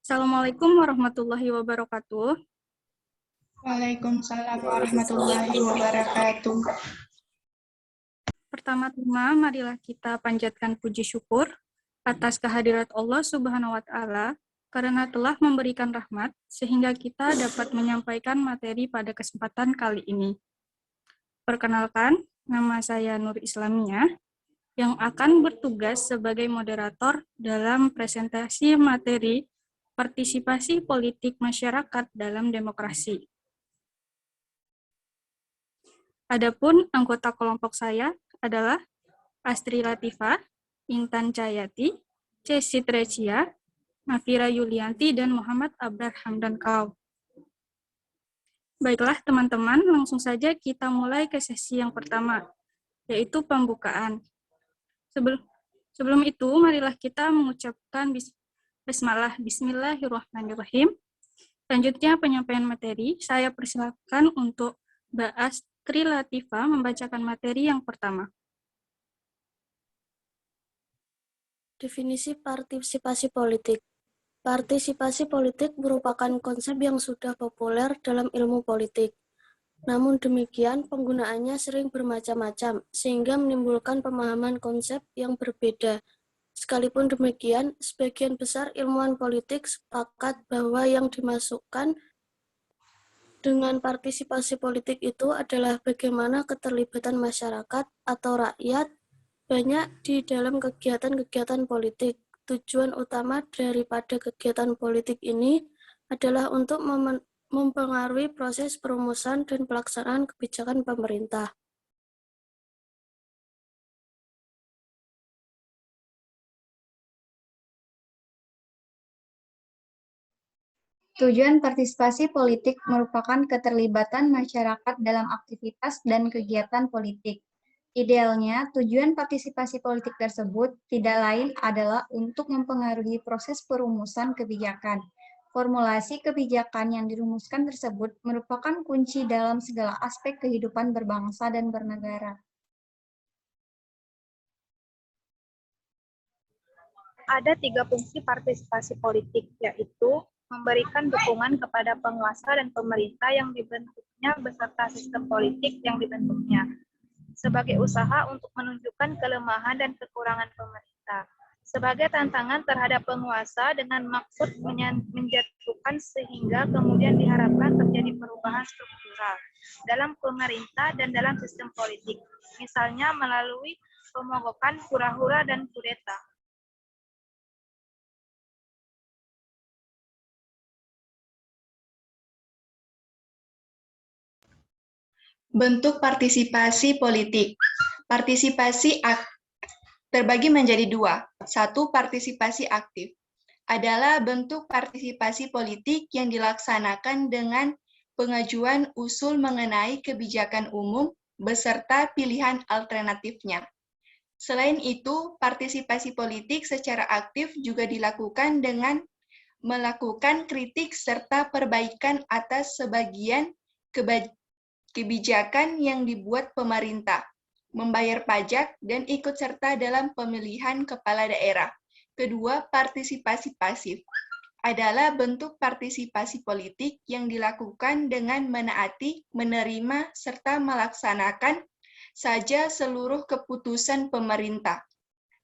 Assalamualaikum warahmatullahi wabarakatuh. Waalaikumsalam warahmatullahi wabarakatuh. Pertama-tama, marilah kita panjatkan puji syukur atas kehadirat Allah Subhanahu wa Ta'ala karena telah memberikan rahmat sehingga kita dapat menyampaikan materi pada kesempatan kali ini. Perkenalkan, nama saya Nur Islamiyah yang akan bertugas sebagai moderator dalam presentasi materi partisipasi politik masyarakat dalam demokrasi. Adapun anggota kelompok saya adalah Astri Latifah, Intan Cayati, Cesi Trecia, Nafira Yulianti, dan Muhammad Abrar Hamdan Kau. Baiklah teman-teman, langsung saja kita mulai ke sesi yang pertama, yaitu pembukaan. Sebelum itu, marilah kita mengucapkan Bismillahirrahmanirrahim. Selanjutnya penyampaian materi, saya persilakan untuk Mbak Astri Latifah membacakan materi yang pertama. Definisi partisipasi politik. Partisipasi politik merupakan konsep yang sudah populer dalam ilmu politik. Namun demikian, penggunaannya sering bermacam-macam, sehingga menimbulkan pemahaman konsep yang berbeda. Sekalipun demikian, sebagian besar ilmuwan politik sepakat bahwa yang dimasukkan dengan partisipasi politik itu adalah bagaimana keterlibatan masyarakat atau rakyat banyak di dalam kegiatan-kegiatan politik. Tujuan utama daripada kegiatan politik ini adalah untuk mempengaruhi proses perumusan dan pelaksanaan kebijakan pemerintah. Tujuan partisipasi politik merupakan keterlibatan masyarakat dalam aktivitas dan kegiatan politik. Idealnya, tujuan partisipasi politik tersebut tidak lain adalah untuk mempengaruhi proses perumusan kebijakan. Formulasi kebijakan yang dirumuskan tersebut merupakan kunci dalam segala aspek kehidupan berbangsa dan bernegara. Ada 3 fungsi partisipasi politik, yaitu memberikan dukungan kepada penguasa dan pemerintah yang dibentuknya beserta sistem politik yang dibentuknya, sebagai usaha untuk menunjukkan kelemahan dan kekurangan pemerintah, sebagai tantangan terhadap penguasa dengan maksud menjatuhkan sehingga kemudian diharapkan terjadi perubahan struktural dalam pemerintah dan dalam sistem politik, misalnya melalui pemogokan, hura-hura, dan kudeta. Bentuk partisipasi politik. Partisipasi terbagi menjadi 2. 1. Partisipasi aktif adalah bentuk partisipasi politik yang dilaksanakan dengan pengajuan usul mengenai kebijakan umum beserta pilihan alternatifnya. Selain itu, partisipasi politik secara aktif juga dilakukan dengan melakukan kritik serta perbaikan atas sebagian kebijakan yang dibuat pemerintah, membayar pajak, dan ikut serta dalam pemilihan kepala daerah. Kedua, partisipasi pasif adalah bentuk partisipasi politik yang dilakukan dengan menaati, menerima, serta melaksanakan saja seluruh keputusan pemerintah.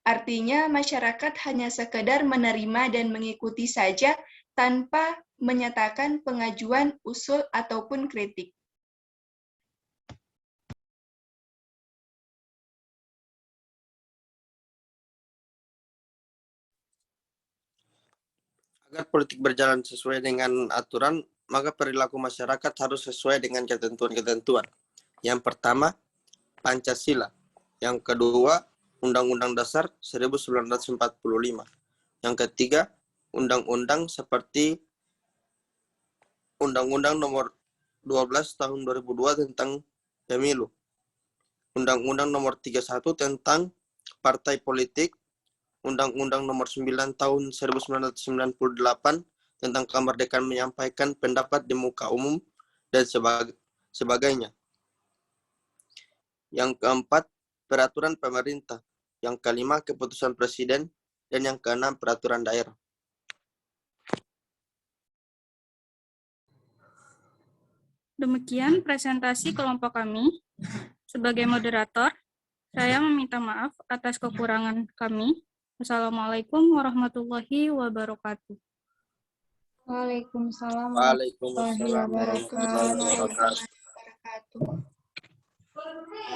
Artinya, masyarakat hanya sekedar menerima dan mengikuti saja tanpa menyatakan pengajuan usul ataupun kritik. Agar politik berjalan sesuai dengan aturan, maka perilaku masyarakat harus sesuai dengan ketentuan-ketentuan. Yang pertama, Pancasila. Yang kedua, Undang-Undang Dasar 1945. Yang ketiga, undang-undang seperti Undang-Undang Nomor 12 Tahun 2002 tentang Pemilu, Undang-Undang Nomor 31 tentang Partai Politik, Undang-Undang Nomor 9 Tahun 1998 tentang kemerdekaan menyampaikan pendapat di muka umum, dan sebagainya. Yang keempat, peraturan pemerintah. Yang kelima, keputusan presiden. Dan yang keenam, peraturan daerah. Demikian presentasi kelompok kami. Sebagai moderator, saya meminta maaf atas kekurangan kami. Wassalamualaikum warahmatullahi wabarakatuh. Waalaikumsalam Waalaikumsalam warahmatullahi warahmatullahi wabarakatuh. wabarakatuh. Wabarakatuh.